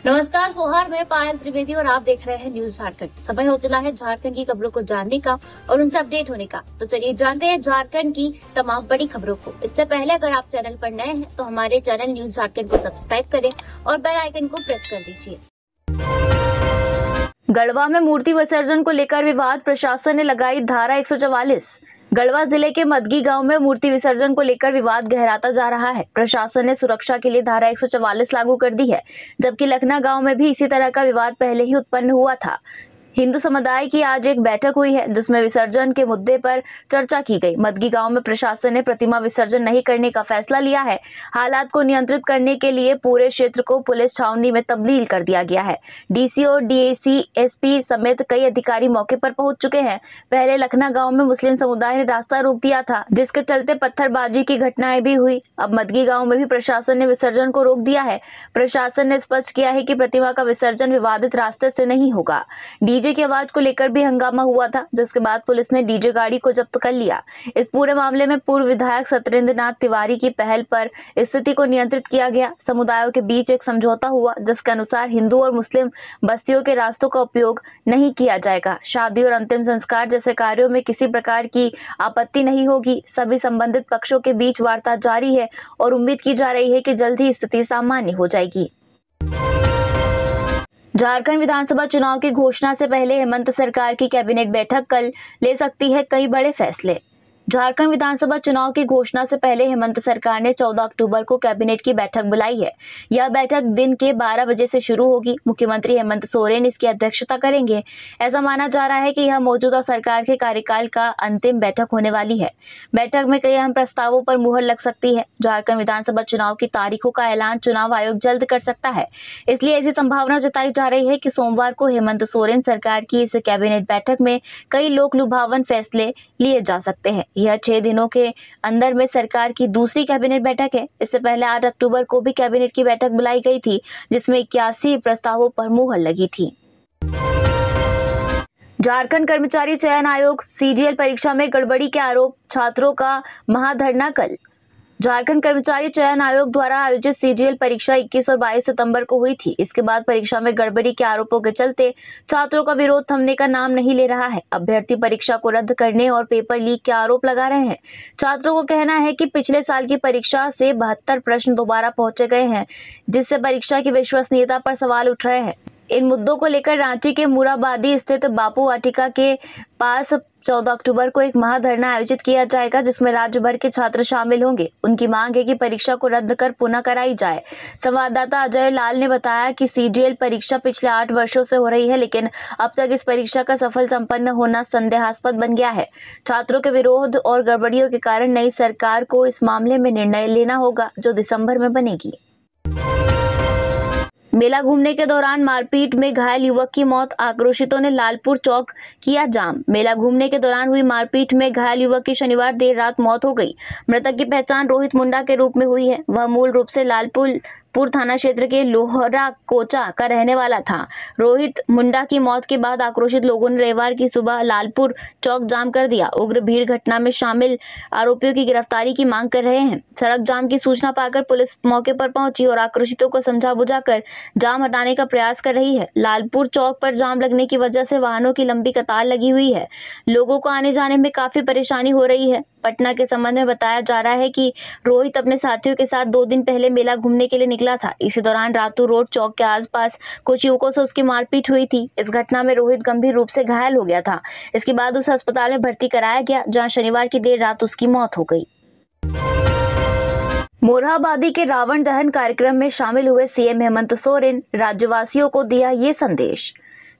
नमस्कार सोहार, मैं पायल त्रिवेदी और आप देख रहे हैं न्यूज झारखंड। समय हो चला है झारखंड की खबरों को जानने का और उनसे अपडेट होने का। तो चलिए जानते हैं झारखंड की तमाम बड़ी खबरों को। इससे पहले अगर आप चैनल पर नए हैं तो हमारे चैनल न्यूज झारखंड को सब्सक्राइब करें और बेल आइकन को प्रेस कर दीजिए। गढ़वा में मूर्ति विसर्जन को लेकर विवाद, प्रशासन ने लगाई धारा 144। गढ़वा जिले के मदगी गांव में मूर्ति विसर्जन को लेकर विवाद गहराता जा रहा है। प्रशासन ने सुरक्षा के लिए धारा 144 लागू कर दी है, जबकि लखना गांव में भी इसी तरह का विवाद पहले ही उत्पन्न हुआ था। हिंदू समुदाय की आज एक बैठक हुई है, जिसमें विसर्जन के मुद्दे पर चर्चा की गई। मदगी गांव में प्रशासन ने प्रतिमा विसर्जन नहीं करने का फैसला लिया है। हालात को नियंत्रित करने के लिए पूरे क्षेत्र को पुलिस छावनी में तब्दील कर दिया गया है। डीसी और डीएसी, एसपी समेत कई अधिकारी मौके पर पहुंच चुके हैं। पहले लखना गांव में मुस्लिम समुदाय ने रास्ता रोक दिया था, जिसके चलते पत्थरबाजी की घटनाएं भी हुई। अब मदगी गाँव में भी प्रशासन ने विसर्जन को रोक दिया है। प्रशासन ने स्पष्ट किया है कि प्रतिमा का विसर्जन विवादित रास्ते से नहीं होगा। डीजे की आवाज को लेकर भी हंगामा हुआ था, जिसके बाद पुलिस ने डीजे गाड़ी को जब्त कर लिया। इस पूरे मामले में पूर्व विधायक सत्येंद्र नाथ तिवारी की पहल पर स्थिति को नियंत्रित किया गया। समुदायों के बीच एक समझौता हुआ, जिसके अनुसार हिंदू और मुस्लिम बस्तियों के रास्तों का उपयोग नहीं किया जाएगा। शादी और अंतिम संस्कार जैसे कार्यों में किसी प्रकार की आपत्ति नहीं होगी। सभी संबंधित पक्षों के बीच वार्ता जारी है और उम्मीद की जा रही है कि जल्द ही स्थिति सामान्य हो जाएगी। झारखंड विधानसभा चुनाव की घोषणा से पहले हेमंत सरकार की कैबिनेट बैठक कल ले सकती है कई बड़े फैसले। झारखंड विधानसभा चुनाव की घोषणा से पहले हेमंत सरकार ने 14 अक्टूबर को कैबिनेट की बैठक बुलाई है। यह बैठक दिन के 12 बजे से शुरू होगी। मुख्यमंत्री हेमंत सोरेन इसकी अध्यक्षता करेंगे। ऐसा माना जा रहा है कि यह मौजूदा सरकार के कार्यकाल का अंतिम बैठक होने वाली है। बैठक में कई अहम प्रस्तावों पर मुहर लग सकती है। झारखंड विधानसभा चुनाव की तारीखों का ऐलान चुनाव आयोग जल्द कर सकता है, इसलिए ऐसी संभावना जताई जा रही है कि सोमवार को हेमंत सोरेन सरकार की इस कैबिनेट बैठक में कई लोक लुभावन फैसले लिए जा सकते हैं। यह 6 दिनों के अंदर में सरकार की दूसरी कैबिनेट बैठक है। इससे पहले 8 अक्टूबर को भी कैबिनेट की बैठक बुलाई गई थी, जिसमें 81 प्रस्तावों पर मुहर लगी थी। झारखंड कर्मचारी चयन आयोग सीजीएल परीक्षा में गड़बड़ी के आरोप, छात्रों का महाधरना कल। झारखंड कर्मचारी चयन आयोग द्वारा आयोजित सीजीएल परीक्षा 21 और 22 सितंबर को हुई थी। इसके बाद परीक्षा में गड़बड़ी के आरोपों के चलते छात्रों का विरोध थमने का नाम नहीं ले रहा है। अभ्यर्थी परीक्षा को रद्द करने और पेपर लीक के आरोप लगा रहे हैं। छात्रों को कहना है कि पिछले साल की परीक्षा से 72 प्रश्न दोबारा पहुंचे गए हैं, जिससे परीक्षा की विश्वसनीयता पर सवाल उठ रहे हैं। इन मुद्दों को लेकर रांची के मुराबादी स्थित बापू वाटिका के पास 14 अक्टूबर को एक महाधरना आयोजित किया जाएगा, जिसमें राज्य भर के छात्र शामिल होंगे। उनकी मांग है कि परीक्षा को रद्द कर पुनः कराई जाए। संवाददाता अजय लाल ने बताया कि सीजीएल परीक्षा पिछले 8 वर्षों से हो रही है, लेकिन अब तक इस परीक्षा का सफल संपन्न होना संदेहास्पद बन गया है। छात्रों के विरोध और गड़बड़ियों के कारण नई सरकार को इस मामले में निर्णय लेना होगा, जो दिसंबर में बनेगी। मेला घूमने के दौरान मारपीट में घायल युवक की मौत, आक्रोशितों ने लालपुर चौक किया जाम। मेला घूमने के दौरान हुई मारपीट में घायल युवक की शनिवार देर रात मौत हो गई। मृतक की पहचान रोहित मुंडा के रूप में हुई है। वह मूल रूप से लालपुर थाना क्षेत्र के लोहरा कोचा का रहने वाला था। रोहित मुंडा की मौत के बाद आक्रोशित लोगों ने रविवार की सुबह लालपुर चौक जाम कर दिया। उग्र भीड़ घटना में शामिल आरोपियों की गिरफ्तारी की मांग कर रहे हैं। सड़क जाम की सूचना पाकर पुलिस मौके पर पहुंची और आक्रोशितों को समझा बुझाकर जाम हटाने का प्रयास कर रही है। लालपुर चौक पर जाम लगने की वजह से वाहनों की लंबी कतार लगी हुई है। लोगों को आने जाने में काफी परेशानी हो रही है। पटना के संबंध में बताया जा रहा है कि रोहित अपने साथियों के साथ 2 दिन पहले मेला घूमने के लिए निकला था। इसी दौरान रातू रोड चौक के आसपास कुछ युवकों से उसकी मारपीट हुई थी। इस घटना में रोहित गंभीर रूप से घायल हो गया था। इसके बाद उसे अस्पताल में भर्ती कराया गया, जहां शनिवार की देर रात उसकी मौत हो गई। मोरहाबादी के रावण दहन कार्यक्रम में शामिल हुए सीएम हेमंत सोरेन, राज्यवासियों को दिया ये संदेश।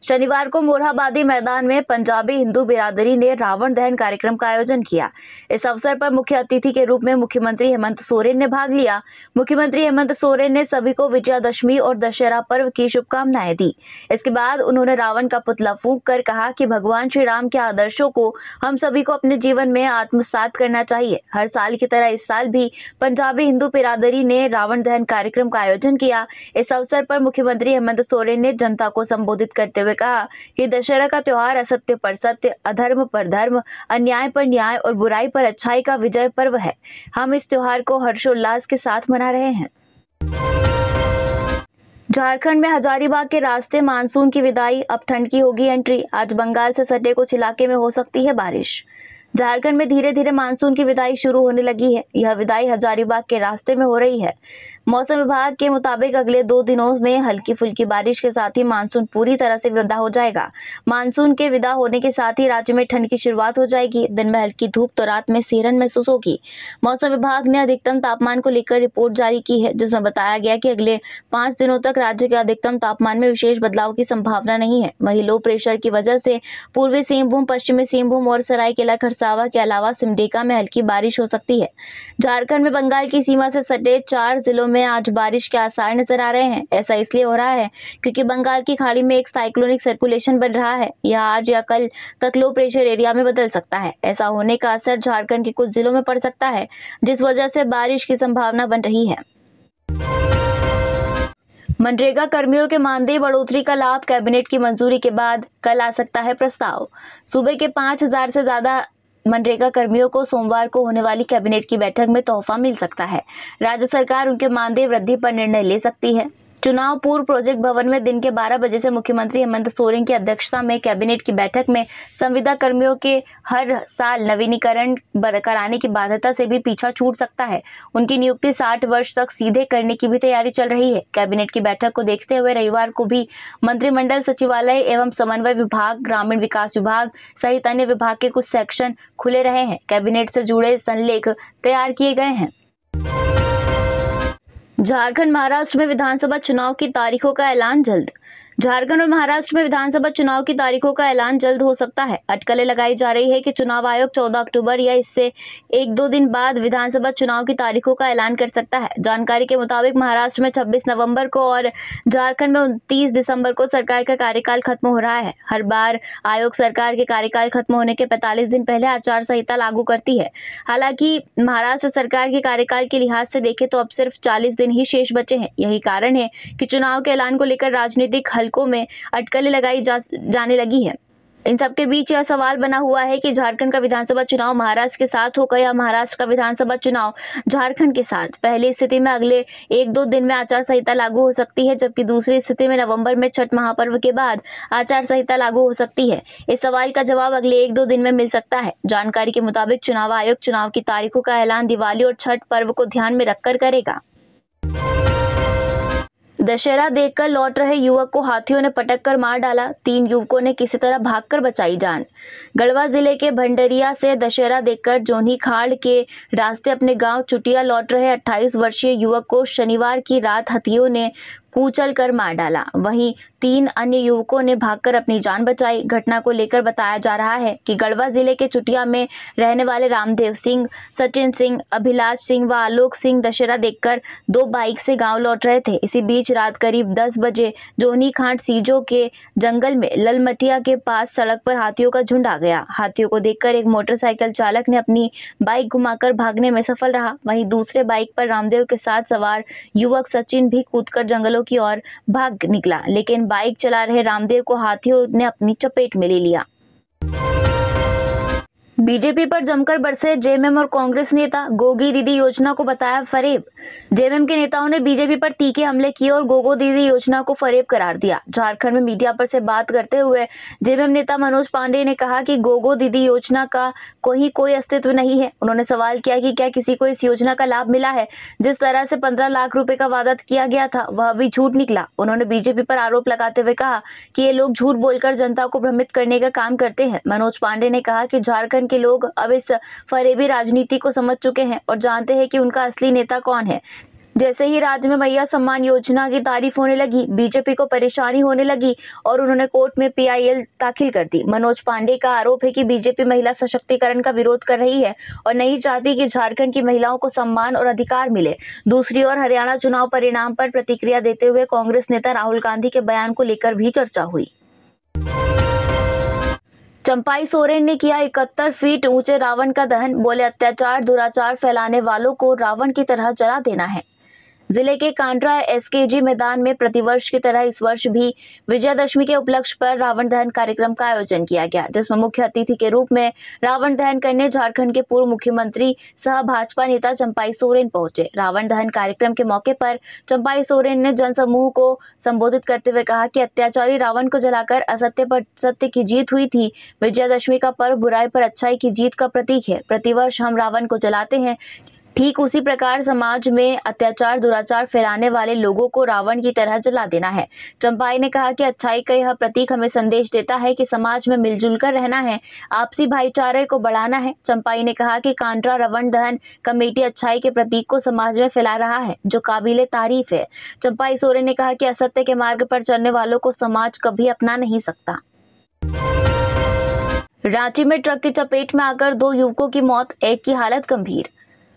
शनिवार को मोरहाबादी मैदान में पंजाबी हिंदू बिरादरी ने रावण दहन कार्यक्रम का आयोजन किया। इस अवसर पर मुख्य अतिथि के रूप में मुख्यमंत्री हेमंत सोरेन ने भाग लिया। मुख्यमंत्री हेमंत सोरेन ने सभी को विजयादशमी और दशहरा पर्व की शुभकामनाएं दी। इसके बाद उन्होंने रावण का पुतला फूंक कर कहा कि भगवान श्री राम के आदर्शों को हम सभी को अपने जीवन में आत्मसात करना चाहिए। हर साल की तरह इस साल भी पंजाबी हिंदू बिरादरी ने रावण दहन कार्यक्रम का आयोजन किया। इस अवसर पर मुख्यमंत्री हेमंत सोरेन ने जनता को संबोधित करते हुए कहा कि दशहरा का त्योहार असत्य पर सत्य, अधर्म पर धर्म, अन्याय पर न्याय और बुराई पर अच्छाई का विजय पर्व है। हम इस त्योहार को हर्षोल्लास के साथ मना रहे हैं। झारखंड में हजारीबाग के रास्ते मानसून की विदाई, अब ठंड की होगी एंट्री। आज बंगाल से सटे कुछ इलाके में हो सकती है बारिश। झारखंड में धीरे धीरे मानसून की विदाई शुरू होने लगी है। यह विदाई हजारीबाग के रास्ते में हो रही है। मौसम विभाग के मुताबिक अगले 2 दिनों में हल्की फुल्की बारिश के साथ ही मानसून पूरी तरह से विदा हो जाएगा। मानसून के विदा होने के साथ ही राज्य में ठंड की शुरुआत हो जाएगी। दिन में हल्की धूप तो रात में सेहरन महसूस होगी। मौसम विभाग ने अधिकतम तापमान को लेकर रिपोर्ट जारी की है, जिसमें बताया गया कि अगले 5 दिनों तक राज्य के अधिकतम तापमान में विशेष बदलाव की संभावना नहीं है। वहीं लो प्रेशर की वजह से पूर्वी सिंहभूम, पश्चिमी सिंहभूम और सरायकेला खरसावा के अलावा सिमडेगा में हल्की बारिश हो सकती है। झारखंड में बंगाल की सीमा से सटे 4 जिलों में आज बारिश के आसार नजर आ रहे हैं। ऐसा इसलिए हो रहा है क्योंकि बंगाल की खाड़ी में एक साइक्लोनिक सर्कुलेशन बन रहा है। यह आज या कल तक लो प्रेशर एरिया में बदल सकता है। ऐसा होने का असर झारखंड के कुछ जिलों में पड़ सकता है, जिस वजह से बारिश की संभावना बन रही है। मनरेगा कर्मियों के मानदेय बढ़ोतरी का लाभ, कैबिनेट की मंजूरी के बाद कल आ सकता है प्रस्ताव। सूबे के 5000 से ज्यादा मनरेगा कर्मियों को सोमवार को होने वाली कैबिनेट की बैठक में तोहफा मिल सकता है। राज्य सरकार उनके मानदेय वृद्धि पर निर्णय ले सकती है। चुनाव पूर्व प्रोजेक्ट भवन में दिन के 12 बजे से मुख्यमंत्री हेमंत सोरेन की अध्यक्षता में कैबिनेट की बैठक में संविदा कर्मियों के हर साल नवीनीकरण कराने की बाध्यता से भी पीछा छूट सकता है। उनकी नियुक्ति 60 वर्ष तक सीधे करने की भी तैयारी चल रही है। कैबिनेट की बैठक को देखते हुए रविवार को भी मंत्रिमंडल सचिवालय एवं समन्वय विभाग, ग्रामीण विकास विभाग सहित अन्य विभाग के कुछ सेक्शन खुले रहे हैं। कैबिनेट से जुड़े संलेख तैयार किए गए हैं। झारखंड महाराष्ट्र में विधानसभा चुनाव की तारीखों का ऐलान जल्द। झारखंड और महाराष्ट्र में विधानसभा चुनाव की तारीखों का ऐलान जल्द हो सकता है। अटकलें लगाई जा रही है कि चुनाव आयोग 14 अक्टूबर या इससे 1-2 दिन बाद विधानसभा चुनाव की तारीखों का ऐलान कर सकता है। जानकारी के मुताबिक महाराष्ट्र में 26 नवंबर को और झारखंड में 29 दिसंबर को सरकार का कार्यकाल खत्म हो रहा है। हर बार आयोग सरकार के कार्यकाल खत्म होने के 45 दिन पहले आचार संहिता लागू करती है। हालांकि महाराष्ट्र सरकार के कार्यकाल के लिहाज से देखें तो अब सिर्फ 40 दिन ही शेष बचे हैं। यही कारण है कि चुनाव के ऐलान को लेकर राजनीतिक हलकों में अटकलें लगाई जाने लगी है। इन सब के बीच यह सवाल बना हुआ है कि झारखंड का विधानसभा चुनाव महाराष्ट्र के साथ होगा या महाराष्ट्र का विधानसभा चुनाव झारखंड के साथ। पहली स्थिति में अगले 1-2 दिन में आचार संहिता लागू हो सकती है, जबकि दूसरी स्थिति में नवंबर में छठ महापर्व के बाद आचार संहिता लागू हो सकती है। इस सवाल का जवाब अगले 1-2 दिन में मिल सकता है। जानकारी के मुताबिक चुनाव आयोग चुनाव की तारीखों का ऐलान दिवाली और छठ पर्व को ध्यान में रखकर करेगा। दशहरा देखकर लौट रहे युवक को हाथियों ने पटक कर मार डाला। 3 युवकों ने किसी तरह भागकर बचाई जान। गढ़वा जिले के भंडरिया से दशहरा देखकर जोनी खाड़ के रास्ते अपने गांव चुटिया लौट रहे 28 वर्षीय युवक को शनिवार की रात हाथियों ने कूचल कर मार डाला। वहीं 3 अन्य युवकों ने भागकर अपनी जान बचाई। घटना को लेकर बताया जा रहा है कि गढ़वा जिले के चुटिया में रहने वाले रामदेव सिंह, सचिन सिंह, अभिलाष सिंह व आलोक सिंह दशहरा देखकर 2 बाइक से गांव लौट रहे थे। इसी बीच रात करीब 10 बजे जोनी खाट सीजो के जंगल में ललमटिया के पास सड़क पर हाथियों का झुंड आ गया। हाथियों को देखकर एक मोटरसाइकिल चालक ने अपनी बाइक घुमाकर भागने में सफल रहा। वहीं दूसरे बाइक पर रामदेव के साथ सवार युवक सचिन भी कूदकर जंगलों की ओर भाग निकला, लेकिन बाइक चला रहे रामदेव को हाथियों ने अपनी चपेट में ले लिया। बीजेपी पर जमकर बरसे जेएमएम और कांग्रेस नेता, गोगी दीदी योजना को बताया फरेब। जेएमएम के नेताओं ने बीजेपी पर तीखे हमले किए और गोगो दीदी योजना को फरेब करार दिया। झारखंड में मीडिया पर से बात करते हुए जेएमएम नेता मनोज पांडे ने कहा कि गोगो दीदी योजना का कोई अस्तित्व नहीं है। उन्होंने सवाल किया कि क्या किसी को इस योजना का लाभ मिला है। जिस तरह से 15 लाख रुपए का वादा किया गया था वह भी झूठ निकला। उन्होंने बीजेपी पर आरोप लगाते हुए कहा कि ये लोग झूठ बोलकर जनता को भ्रमित करने का काम करते हैं। मनोज पांडे ने कहा कि झारखंड के लोग अब इस फरेबी राजनीति को समझ चुके हैं और जानते हैं कि उनका असली नेता कौन है। जैसे ही राज्य में मैया सम्मान योजना की तारीफ होने लगी, बीजेपी को परेशानी होने लगी और उन्होंने कोर्ट में पीआईएल दाखिल कर दी। मनोज पांडे का आरोप है कि बीजेपी महिला सशक्तिकरण का विरोध कर रही है और नहीं चाहती कि झारखंड की महिलाओं को सम्मान और अधिकार मिले। दूसरी ओर हरियाणा चुनाव परिणाम पर प्रतिक्रिया देते हुए कांग्रेस नेता राहुल गांधी के बयान को लेकर भी चर्चा हुई। चंपाई सोरेन ने किया 71 फीट ऊंचे रावण का दहन, बोले अत्याचार दुराचार फैलाने वालों को रावण की तरह जला देना है। जिले के कांड्रा एसकेजी मैदान में प्रतिवर्ष की तरह इस वर्ष भी विजयादशमी के उपलक्ष्य पर रावण दहन कार्यक्रम का आयोजन किया गया, जिसमें मुख्य अतिथि के रूप में रावण दहन करने झारखंड के पूर्व मुख्यमंत्री सह भाजपा नेता चंपाई सोरेन पहुंचे। रावण दहन कार्यक्रम के मौके पर चंपाई सोरेन ने जनसमूह को संबोधित करते हुए कहा कि अत्याचारी रावण को जलाकर असत्य पर सत्य की जीत हुई थी। विजयादशमी का पर्व बुराई पर अच्छाई की जीत का प्रतीक है। प्रतिवर्ष हम रावण को जलाते हैं, ठीक उसी प्रकार समाज में अत्याचार दुराचार फैलाने वाले लोगों को रावण की तरह जला देना है। चंपाई ने कहा कि अच्छाई का यह प्रतीक हमें संदेश देता है कि समाज में मिलजुल कर रहना है, आपसी भाईचारे को बढ़ाना है। चंपाई ने कहा कि कांड्रा रावण दहन कमेटी अच्छाई के प्रतीक को समाज में फैला रहा है, जो काबिले तारीफ है। चंपाई सोरेन ने कहा कि असत्य के मार्ग पर चलने वालों को समाज कभी अपना नहीं सकता। रांची में ट्रक की चपेट में आकर 2 युवकों की मौत, एक की हालत गंभीर।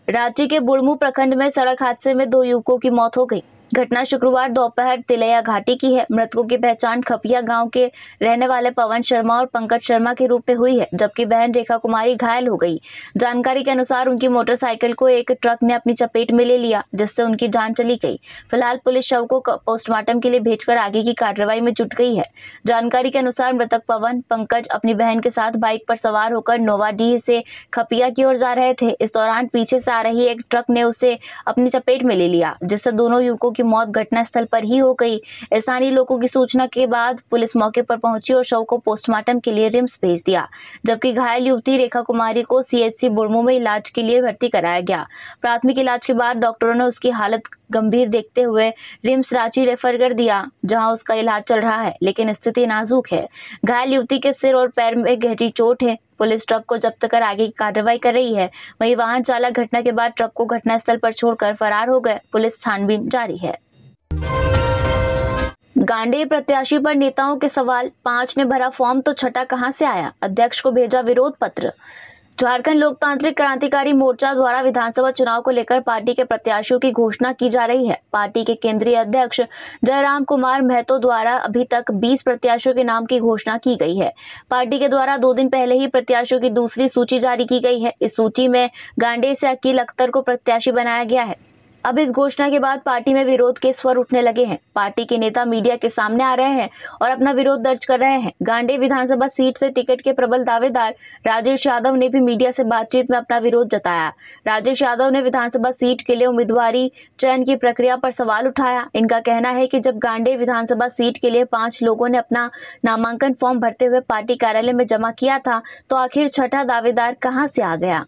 रांची के बुढ़मू प्रखंड में सड़क हादसे में 2 युवकों की मौत हो गई। घटना शुक्रवार दोपहर तिलैया घाटी की है। मृतकों की पहचान खपिया गांव के रहने वाले पवन शर्मा और पंकज शर्मा के रूप में हुई है, जबकि बहन रेखा कुमारी घायल हो गई। जानकारी के अनुसार उनकी मोटरसाइकिल को एक ट्रक ने अपनी चपेट में ले लिया, जिससे उनकी जान चली गई। फिलहाल पुलिस शव को पोस्टमार्टम के लिए भेजकर आगे की कार्रवाई में जुट गई है। जानकारी के अनुसार मृतक पवन पंकज अपनी बहन के साथ बाइक पर सवार होकर नोवाडीह से खपिया की ओर जा रहे थे। इस दौरान पीछे से आ रही एक ट्रक ने उसे अपनी चपेट में ले लिया, जिससे दोनों युवकों की मौत घटनास्थल पर ही हो गई। स्थानीय लोगों की सूचना के बाद पुलिस मौके पर पहुंची और शव को पोस्टमार्टम के लिए रिम्स भेज दिया, जबकि घायल युवती रेखा कुमारी को सीएचसी बुढ़मू में इलाज के लिए भर्ती कराया गया। प्राथमिक इलाज के बाद डॉक्टरों ने उसकी हालत गंभीर देखते हुए रिम्स रांची रेफर कर दिया, जहां उसका इलाज चल रहा है, लेकिन स्थिति नाजुक है। घायल युवती के सिर और पैर में गहरी चोट है। पुलिस ट्रक को जब्त कर आगे की कार्रवाई कर रही है। वहीं वाहन चालक घटना के बाद ट्रक को घटनास्थल पर छोड़कर फरार हो गए। पुलिस छानबीन जारी है। गांडे प्रत्याशी पर नेताओं के सवाल, 5 ने भरा फॉर्म तो छठा कहां से आया, अध्यक्ष को भेजा विरोध पत्र। झारखंड लोकतांत्रिक क्रांतिकारी मोर्चा द्वारा विधानसभा चुनाव को लेकर पार्टी के प्रत्याशियों की घोषणा की जा रही है। पार्टी के केंद्रीय अध्यक्ष जयराम कुमार महतो द्वारा अभी तक 20 प्रत्याशियों के नाम की घोषणा की गई है। पार्टी के द्वारा 2 दिन पहले ही प्रत्याशियों की दूसरी सूची जारी की गई है। इस सूची में गांडे से अकील अख्तर को प्रत्याशी बनाया गया है। अब इस घोषणा के बाद पार्टी में विरोध के स्वर उठने लगे हैं। पार्टी के नेता मीडिया के सामने आ रहे हैं और अपना विरोध दर्ज कर रहे हैं। गांडे विधानसभा सीट से टिकट के प्रबल दावेदार राजेश यादव ने भी मीडिया से बातचीत में अपना विरोध जताया। राजेश यादव ने विधानसभा सीट के लिए उम्मीदवारी चयन की प्रक्रिया पर सवाल उठाया। इनका कहना है कि जब गांडे विधानसभा सीट के लिए 5 लोगों ने अपना नामांकन फॉर्म भरते हुए पार्टी कार्यालय में जमा किया था, तो आखिर छठा दावेदार कहां से आ गया।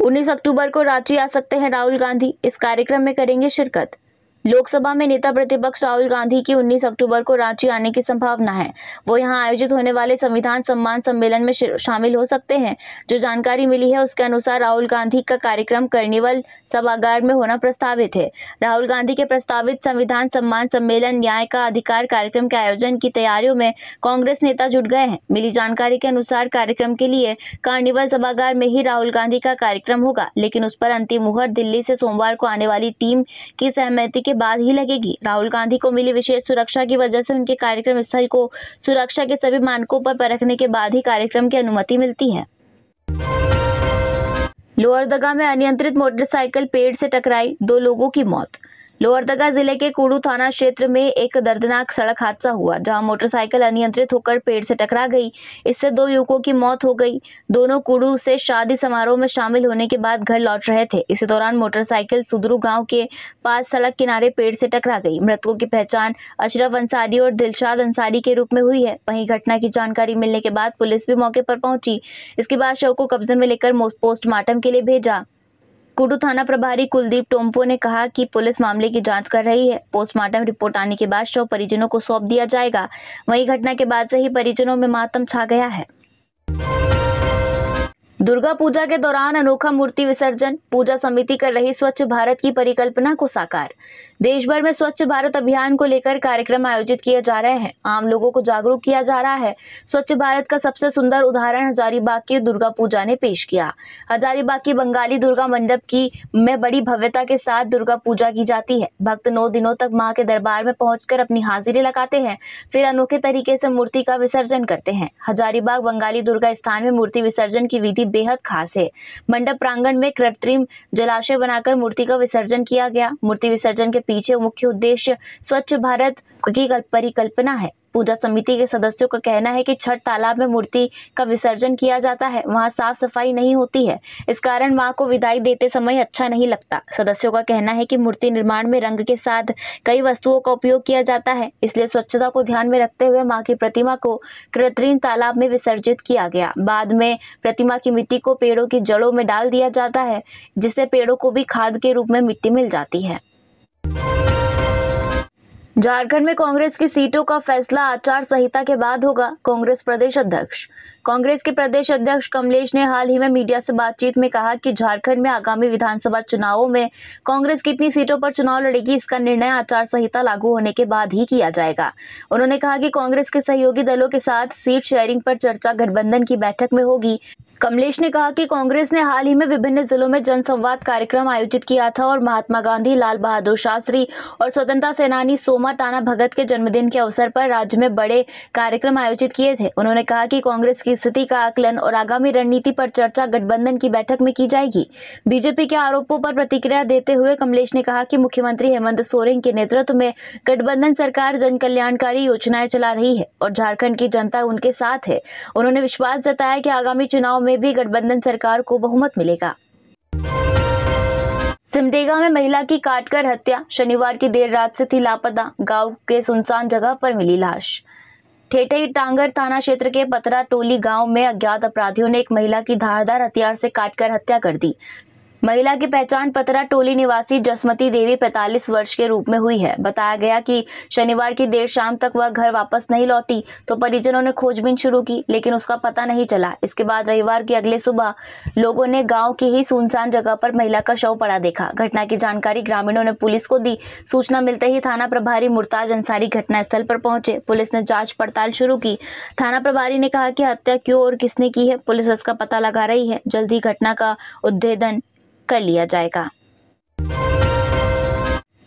19 अक्टूबर को रांची आ सकते हैं राहुल गांधी, इस कार्यक्रम में करेंगे शिरकत। लोकसभा में नेता प्रतिपक्ष राहुल गांधी की 19 अक्टूबर को रांची आने की संभावना है। वो यहां आयोजित होने वाले संविधान सम्मान सम्मेलन में शामिल हो सकते हैं। जो जानकारी मिली है उसके अनुसार राहुल गांधी का कार्यक्रम कार्निवल सभागार में होना प्रस्तावित है। राहुल गांधी के प्रस्तावित संविधान सम्मान सम्मेलन न्याय का अधिकार कार्यक्रम के आयोजन की तैयारियों में कांग्रेस नेता जुट गए हैं। मिली जानकारी के अनुसार कार्यक्रम के लिए कार्निवल सभागार में ही राहुल गांधी का कार्यक्रम होगा, लेकिन उस पर अंतिम मुहर दिल्ली से सोमवार को आने वाली टीम की सहमति के बाद ही लगेगी। राहुल गांधी को मिली विशेष सुरक्षा की वजह से उनके कार्यक्रम स्थल को सुरक्षा के सभी मानकों पर परखने के बाद ही कार्यक्रम की अनुमति मिलती है। लोहरदगा में अनियंत्रित मोटरसाइकिल पेड़ से टकराई, 2 लोगों की मौत। लोहरदगा जिले के कुड़ू थाना क्षेत्र में एक दर्दनाक सड़क हादसा हुआ, जहां मोटरसाइकिल अनियंत्रित होकर पेड़ से टकरा गई। इससे 2 युवकों की मौत हो गई। दोनों कुड़ू से शादी समारोह में शामिल होने के बाद घर लौट रहे थे। इसी दौरान मोटरसाइकिल सुदरू गांव के पास सड़क किनारे पेड़ से टकरा गई। मृतकों की पहचान अशरफ अंसारी और दिलशाद अंसारी के रूप में हुई है। वहीं घटना की जानकारी मिलने के बाद पुलिस भी मौके पर पहुंची। इसके बाद शव को कब्जे में लेकर पोस्टमार्टम के लिए भेजा। कुडू थाना प्रभारी कुलदीप टोम्पो ने कहा कि पुलिस मामले की जांच कर रही है। पोस्टमार्टम रिपोर्ट आने के बाद शव परिजनों को सौंप दिया जाएगा। वहीं घटना के बाद से ही परिजनों में मातम छा गया है। दुर्गा पूजा के दौरान अनोखा मूर्ति विसर्जन, पूजा समिति कर रही स्वच्छ भारत की परिकल्पना को साकार। देश भर में स्वच्छ भारत अभियान को लेकर कार्यक्रम आयोजित किए जा रहे हैं। आम लोगों को जागरूक किया जा रहा है। स्वच्छ भारत का सबसे सुंदर उदाहरण हजारीबाग की दुर्गा पूजा ने पेश किया। हजारीबाग की बंगाली दुर्गा मंडप की में बड़ी भव्यता के साथ दुर्गा पूजा की जाती है। भक्त 9 दिनों तक मां के दरबार में पहुंचकर अपनी हाजिरी लगाते हैं, फिर अनोखे तरीके से मूर्ति का विसर्जन करते हैं। हजारीबाग बंगाली दुर्गा स्थान में मूर्ति विसर्जन की विधि बेहद खास है। मंडप प्रांगण में कृत्रिम जलाशय बनाकर मूर्ति का विसर्जन किया गया। मूर्ति विसर्जन के पीछे मुख्य उद्देश्य स्वच्छ भारत की परिकल्पना है। पूजा समिति के सदस्यों का कहना है कि छठ तालाब में मूर्ति का विसर्जन किया जाता है, वहां साफ सफाई नहीं होती है, इस कारण मां को विदाई देते समय अच्छा नहीं लगता। सदस्यों का कहना है कि मूर्ति निर्माण में रंग के साथ कई वस्तुओं का उपयोग किया जाता है, इसलिए स्वच्छता को ध्यान में रखते हुए मां की प्रतिमा को कृत्रिम तालाब में विसर्जित किया गया। बाद में प्रतिमा की मिट्टी को पेड़ों की जड़ों में डाल दिया जाता है, जिससे पेड़ों को भी खाद के रूप में मिट्टी मिल जाती है। झारखंड में कांग्रेस की सीटों का फैसला आचार संहिता के बाद होगा। कांग्रेस के प्रदेश अध्यक्ष कमलेश ने हाल ही में मीडिया से बातचीत में कहा कि झारखंड में आगामी विधानसभा चुनावों में कांग्रेस कितनी सीटों पर चुनाव लड़ेगी, इसका निर्णय आचार संहिता लागू होने के बाद ही किया जाएगा। उन्होंने कहा कि कांग्रेस के सहयोगी दलों के साथ सीट शेयरिंग पर चर्चा गठबंधन की बैठक में होगी। कमलेश ने कहा कि कांग्रेस ने हाल ही में विभिन्न जिलों में जनसंवाद कार्यक्रम आयोजित किया था और महात्मा गांधी, लाल बहादुर शास्त्री और स्वतंत्रता सेनानी सोमा टाना भगत के जन्मदिन के अवसर पर राज्य में बड़े कार्यक्रम आयोजित किए थे। उन्होंने कहा कि कांग्रेस की स्थिति का आकलन और आगामी रणनीति पर चर्चा गठबंधन की बैठक में की जाएगी। बीजेपी के आरोपों पर प्रतिक्रिया देते हुए कमलेश ने कहा कि मुख्यमंत्री हेमंत सोरेन के नेतृत्व में गठबंधन सरकार जन कल्याणकारी योजनाएं चला रही है और झारखंड की जनता उनके साथ है। उन्होंने विश्वास जताया कि आगामी चुनाव में भी गठबंधन सरकार को बहुमत मिलेगा। सिमडेगा में महिला की काटकर हत्या, शनिवार की देर रात से थी लापता, गांव के सुनसान जगह पर मिली लाश। ठेठई टांगर थाना क्षेत्र के पतरा टोली गांव में अज्ञात अपराधियों ने एक महिला की धारदार हथियार से काटकर हत्या कर दी। महिला की पहचान पतरा टोली निवासी जसमती देवी 45 वर्ष के रूप में हुई है। बताया गया कि शनिवार की देर शाम तक वह घर वापस नहीं लौटी तो परिजनों ने खोजबीन शुरू की, लेकिन उसका पता नहीं चला। इसके बाद रविवार की अगले सुबह लोगों ने गांव की ही सुनसान जगह पर महिला का शव पड़ा देखा। घटना की जानकारी ग्रामीणों ने पुलिस को दी। सूचना मिलते ही थाना प्रभारी मुर्ताज अंसारी घटनास्थल पर पहुंचे। पुलिस ने जांच पड़ताल शुरू की। थाना प्रभारी ने कहा कि हत्या क्यों और किसने की है, पुलिस इसका पता लगा रही है। जल्द ही घटना का उद्भेदन कर लिया जाएगा।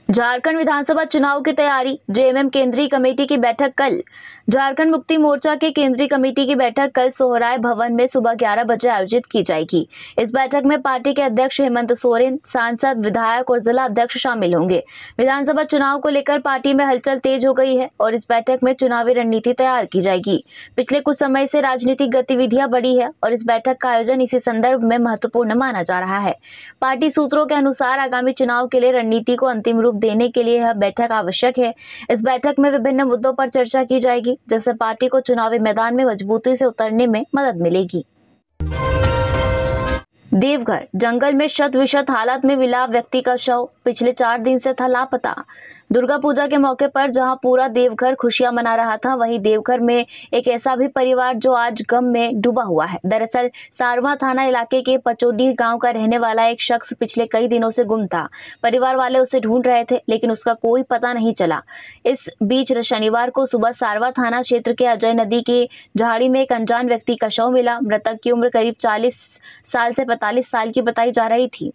झारखंड विधानसभा चुनाव की तैयारी, जेएमएम केंद्रीय कमेटी की बैठक कल। झारखंड मुक्ति मोर्चा के केंद्रीय कमेटी की बैठक कल सोहराय भवन में सुबह 11 बजे आयोजित की जाएगी। इस बैठक में पार्टी के अध्यक्ष हेमंत सोरेन, सांसद, विधायक और जिला अध्यक्ष शामिल होंगे। विधानसभा चुनाव को लेकर पार्टी में हलचल तेज हो गई है और इस बैठक में चुनावी रणनीति तैयार की जाएगी। पिछले कुछ समय से राजनीतिक गतिविधियां बढ़ी है और इस बैठक का आयोजन इसी संदर्भ में महत्वपूर्ण माना जा रहा है। पार्टी सूत्रों के अनुसार आगामी चुनाव के लिए रणनीति को अंतिम रूप देने के लिए यह बैठक आवश्यक है। इस बैठक में विभिन्न मुद्दों पर चर्चा की जाएगी, जिससे पार्टी को चुनावी मैदान में मजबूती से उतरने में मदद मिलेगी। देवघर जंगल में शत विशत हालत में मिला व्यक्ति का शव, पिछले 4 दिन से था लापता। दुर्गा पूजा के मौके पर जहां पूरा देवघर खुशियां मना रहा था, वहीं देवघर में एक ऐसा भी परिवार जो आज गम में डूबा हुआ है। दरअसल सारवा थाना इलाके के पचोडी गांव का रहने वाला एक शख्स पिछले कई दिनों से गुम था। परिवार वाले उसे ढूंढ रहे थे, लेकिन उसका कोई पता नहीं चला। इस बीच शनिवार को सुबह सारवा थाना क्षेत्र के अजय नदी की झाड़ी में एक अनजान व्यक्ति का शव मिला। मृतक की उम्र करीब 40 साल से 45 साल की बताई जा रही थी।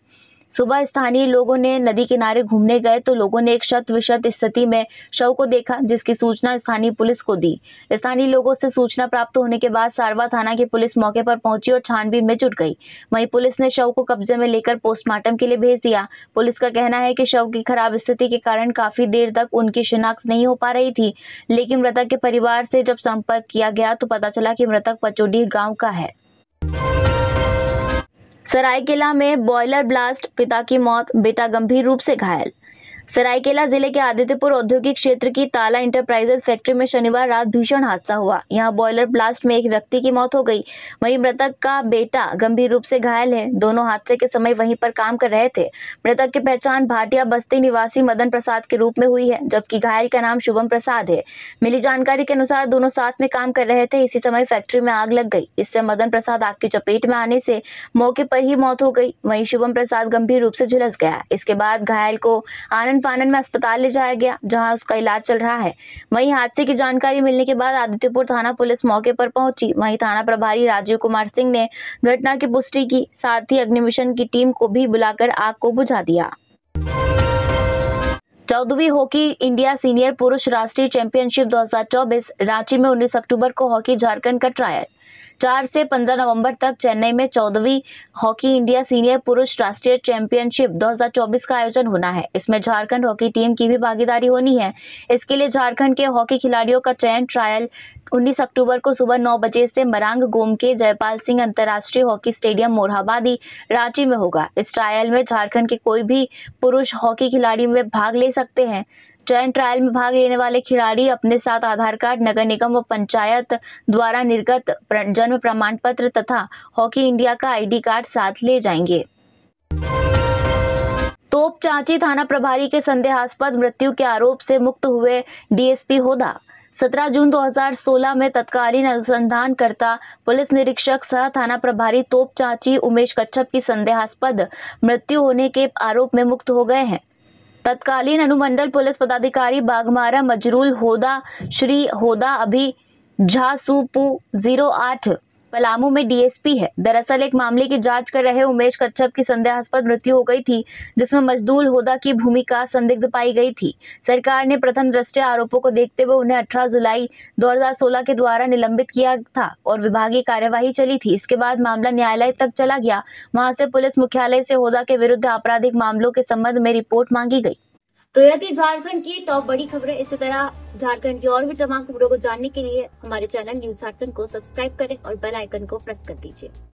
सुबह स्थानीय लोगों ने नदी किनारे घूमने गए तो लोगों ने एक शत विशत स्थिति में शव को देखा, जिसकी सूचना स्थानीय पुलिस को दी। स्थानीय लोगों से सूचना प्राप्त होने के बाद सारवा थाना की पुलिस मौके पर पहुंची और छानबीन में जुट गई। वहीं पुलिस ने शव को कब्जे में लेकर पोस्टमार्टम के लिए भेज दिया। पुलिस का कहना है कि शव की खराब स्थिति के कारण काफी देर तक उनकी शिनाख्त नहीं हो पा रही थी, लेकिन मृतक के परिवार से जब संपर्क किया गया तो पता चला कि मृतक पचोडी गाँव का है। सरायकेला में बॉयलर ब्लास्ट, पिता की मौत, बेटा गंभीर रूप से घायल। सरायकेला जिले के आदित्यपुर औद्योगिक क्षेत्र की ताला इंटरप्राइजेज फैक्ट्री में शनिवार रात भीषण हादसा हुआ। यहां बॉयलर ब्लास्ट में एक व्यक्ति की मौत हो गई, वहीं मृतक का बेटा गंभीर रूप से घायल है। दोनों हादसे के समय वहीं पर काम कर रहे थे। मृतक की पहचान भाटिया बस्ती निवासी मदन प्रसाद के रूप में हुई है, जबकि घायल का नाम शुभम प्रसाद है। मिली जानकारी के अनुसार दोनों साथ में काम कर रहे थे। इसी समय फैक्ट्री में आग लग गई। इससे मदन प्रसाद आग की चपेट में आने से मौके पर ही मौत हो गई। वहीं शुभम प्रसाद गंभीर रूप से झुलस गया। इसके बाद घायल को आनंद फानन में अस्पताल ले जाया गया, जहां उसका इलाज चल रहा है। वहीं हादसे की जानकारी मिलने के बाद आदित्यपुर थाना पुलिस मौके पर पहुंची। वहीं थाना प्रभारी राजीव कुमार सिंह ने घटना की पुष्टि की, साथ ही अग्निशमन की टीम को भी बुलाकर आग को बुझा दिया। 14वीं हॉकी इंडिया सीनियर पुरुष राष्ट्रीय चैंपियनशिप 2024 रांची में 19 अक्टूबर को हॉकी झारखंड का ट्रायल। 4 से 15 नवंबर तक चेन्नई में 14वीं हॉकी इंडिया सीनियर पुरुष राष्ट्रीय चैंपियनशिप 2024 का आयोजन होना है। इसमें झारखंड हॉकी टीम की भी भागीदारी होनी है। इसके लिए झारखंड के हॉकी खिलाड़ियों का चयन ट्रायल 19 अक्टूबर को सुबह 9 बजे से मरांग गोम के जयपाल सिंह अंतर्राष्ट्रीय हॉकी स्टेडियम मोरहाबादी रांची में होगा। इस ट्रायल में झारखंड के कोई भी पुरुष हॉकी खिलाड़ी में भाग ले सकते हैं। चयन ट्रायल में भाग लेने वाले खिलाड़ी अपने साथ आधार कार्ड, नगर निगम व पंचायत द्वारा निर्गत जन्म प्रमाण पत्र तथा हॉकी इंडिया का आईडी कार्ड साथ ले जाएंगे। तोप चांची थाना प्रभारी के संदेहास्पद मृत्यु के आरोप से मुक्त हुए डीएसपी होदा। 17 जून 2016 में तत्कालीन अनुसंधानकर्ता पुलिस निरीक्षक सह थाना प्रभारी तोप चांची उमेश कच्छप की संदेहास्पद मृत्यु होने के आरोप में मुक्त हो गए हैं। तत्कालीन अनुमंडल पुलिस पदाधिकारी बाघमारा मजरूल होदा श्री होदा अभी झासूपू 08 पलामू में डीएसपी है। दरअसल एक मामले की जांच कर रहे उमेश कच्छप की संदेहास्पद मृत्यु हो गई थी, जिसमें मजदूर होदा की भूमिका संदिग्ध पाई गई थी। सरकार ने प्रथम दृष्टया आरोपों को देखते हुए उन्हें 18 जुलाई 2016 के द्वारा निलंबित किया था और विभागीय कार्यवाही चली थी। इसके बाद मामला न्यायालय तक चला गया। वहां से पुलिस मुख्यालय से होदा के विरुद्ध आपराधिक मामलों के संबंध में रिपोर्ट मांगी गई। तो यदि झारखंड की टॉप बड़ी खबरें इसी तरह झारखंड की और भी तमाम खबरों को जानने के लिए हमारे चैनल न्यूज झारखंड को सब्सक्राइब करें और बेल आइकन को प्रेस कर दीजिए।